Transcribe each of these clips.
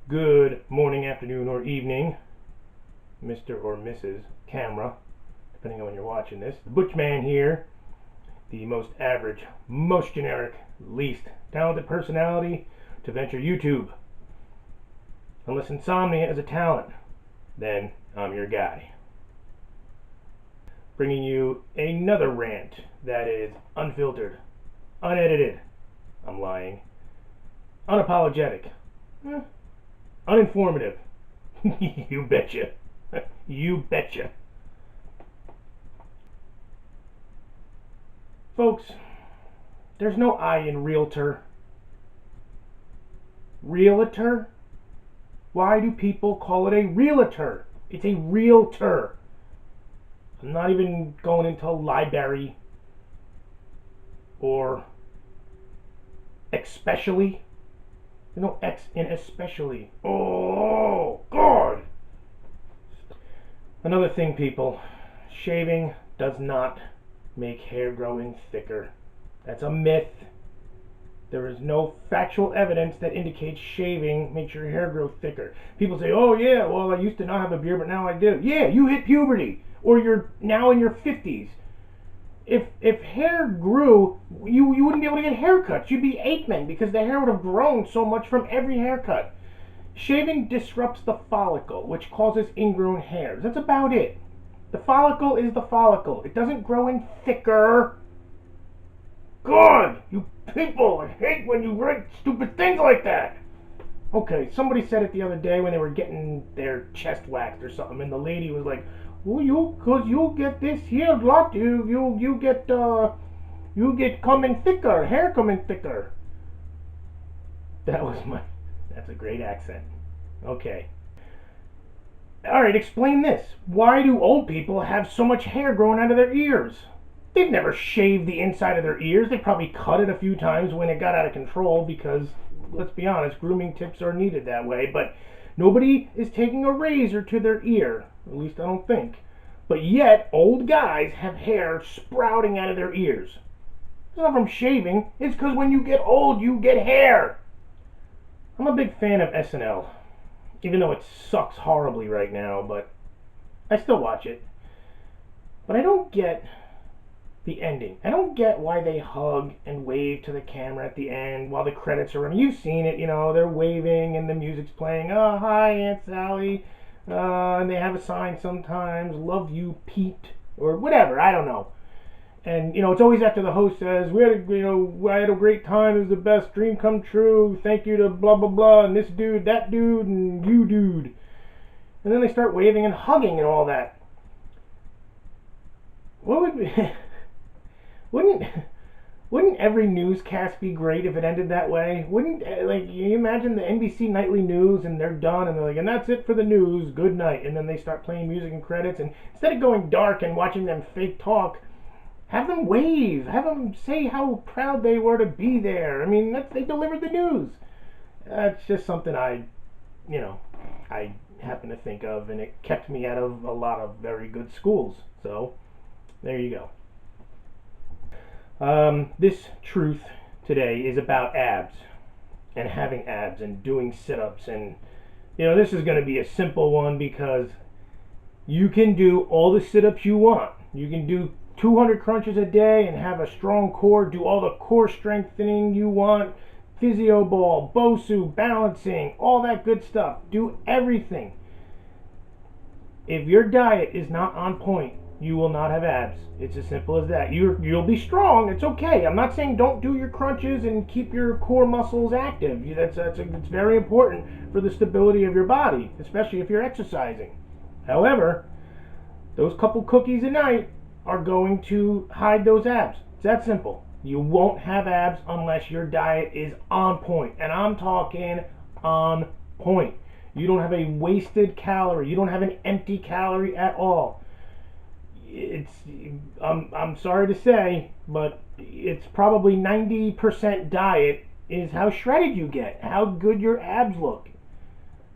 Good morning, afternoon, or evening, Mr. or Mrs. Camera, depending on when you're watching this. The Butch Man here, the most average, most generic, least talented personality to venture YouTube. Unless insomnia is a talent, then I'm your guy. Bringing you another rant that is unfiltered, unedited, I'm lying, unapologetic, uninformative. You betcha. You betcha. Folks, there's no I in realtor. Realtor? Why do people call it a realtor? It's a realtor. I'm not even going into library or especially. There's no X in especially. Oh, God. Another thing, people. Shaving does not make hair growing thicker. That's a myth. There is no factual evidence that indicates shaving makes your hair grow thicker. People say, oh yeah, well I used to not have a beard, but now I do. Yeah, you hit puberty. Or you're now in your 50s. If hair grew, you wouldn't be able to get haircuts. You'd be Aikman because the hair would have grown so much from every haircut. Shaving disrupts the follicle, which causes ingrown hairs. That's about it. The follicle is the follicle. It doesn't grow in thicker. God, you people, I hate when you write stupid things like that. Okay, somebody said it the other day when they were getting their chest waxed or something, and the lady was like, well, you'll get this here lot, you get coming thicker, hair coming thicker. That's a great accent. Okay. Alright, explain this. Why do old people have so much hair growing out of their ears? They've never shaved the inside of their ears. They probably cut it a few times when it got out of control because, let's be honest, grooming tips are needed that way, but nobody is taking a razor to their ear. At least I don't think. But yet, old guys have hair sprouting out of their ears. It's not from shaving. It's because when you get old, you get hair. I'm a big fan of SNL. Even though it sucks horribly right now, but I still watch it. But I don't get the ending. I don't get why they hug and wave to the camera at the end while the credits are running. You've seen it, they're waving and the music's playing. Oh, hi, Aunt Sally. And they have a sign sometimes, love you, Pete, or whatever, I don't know. And, it's always after the host says, I had a great time, it was the best, dream come true, thank you to blah, blah, blah, and this dude, that dude, and you dude. And then they start waving and hugging and all that. What would be... Wouldn't every newscast be great if it ended that way? Wouldn't, you imagine the NBC Nightly News and they're done and they're like, and that's it for the news, good night. And then they start playing music and credits, and instead of going dark and watching them fake talk, have them wave, have them say how proud they were to be there. I mean, they delivered the news. That's just something I happen to think of, and it kept me out of a lot of very good schools. So, there you go. This truth today is about abs and having abs and doing sit-ups, and this is going to be a simple one because you can do all the sit-ups you want. You can do 200 crunches a day and have a strong core, do all the core strengthening you want, physio ball, BOSU, balancing, all that good stuff. Do everything. If your diet is not on point, you will not have abs. It's as simple as that. You'll be strong. It's okay. I'm not saying don't do your crunches and keep your core muscles active. It's very important for the stability of your body, especially if you're exercising. However, those couple cookies a night are going to hide those abs. It's that simple. You won't have abs unless your diet is on point. And I'm talking on point. You don't have a wasted calorie. You don't have an empty calorie at all. I'm sorry to say, but it's probably 90% diet is how shredded you get, how good your abs look.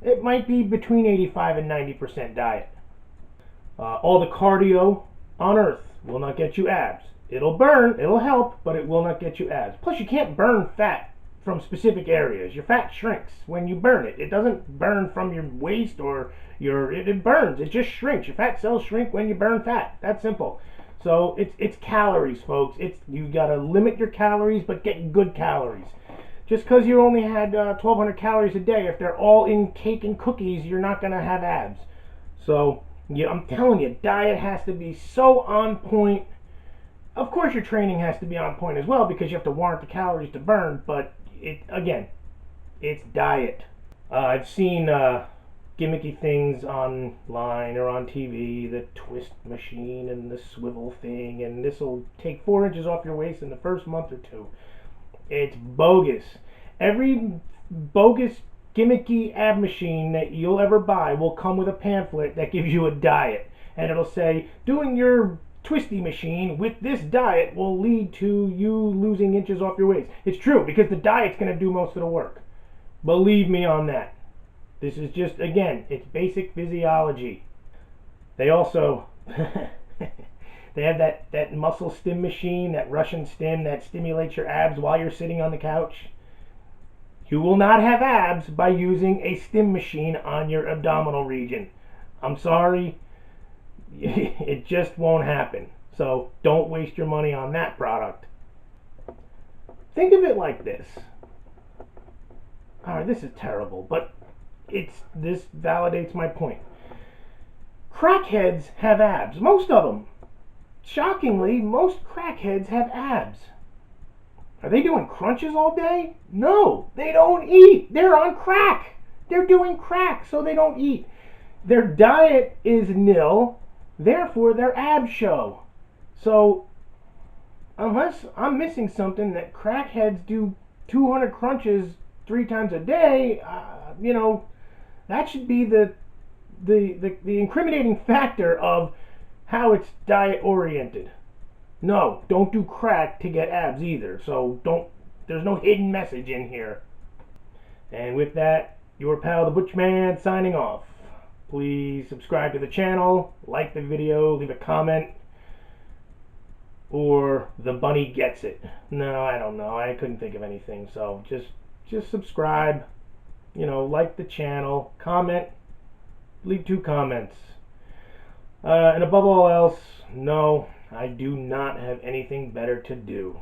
It might be between 85 and 90% diet. All the cardio on earth will not get you abs. It'll burn, it'll help, but it will not get you abs. Plus, you can't burn fat. from specific areas. Your fat shrinks when you burn it. It doesn't burn from your waist or it burns. It just shrinks. Your fat cells shrink when you burn fat. That's simple. So it's calories, folks. You gotta limit your calories, but get good calories. Just because you only had 1,200 calories a day, if they're all in cake and cookies, you're not gonna have abs. So yeah, I'm telling you, diet has to be so on point. Of course, your training has to be on point as well because you have to warrant the calories to burn. But it's diet. I've seen gimmicky things online or on TV, the twist machine and the swivel thing, and this will take 4 inches off your waist in the first month or two. It's bogus. Every bogus gimmicky ab machine that you'll ever buy will come with a pamphlet that gives you a diet, and it'll say doing your twisty machine with this diet will lead to you losing inches off your waist. It's true, because the diet's going to do most of the work. Believe me on that. This is just, again, it's basic physiology. They also they have that muscle stim machine, that Russian stim that stimulates your abs while you're sitting on the couch. You will not have abs by using a stim machine on your abdominal region. I'm sorry. It just won't happen. So don't waste your money on that product. Think of it like this. Alright, this is terrible, but this validates my point. Crackheads have abs. Most of them. Shockingly, most crackheads have abs. Are they doing crunches all day? No, they don't eat. They're on crack. They're doing crack, so they don't eat. Their diet is nil. Therefore, their abs show. So, unless I'm missing something that crackheads do 200 crunches 3 times a day, that should be the incriminating factor of how it's diet oriented. No, don't do crack to get abs either. So there's no hidden message in here. And with that, your pal the Butchman signing off. Please subscribe to the channel, like the video, leave a comment, or the bunny gets it. No, I don't know. I couldn't think of anything. So just subscribe, like the channel, comment, leave 2 comments. And above all else, no, I do not have anything better to do.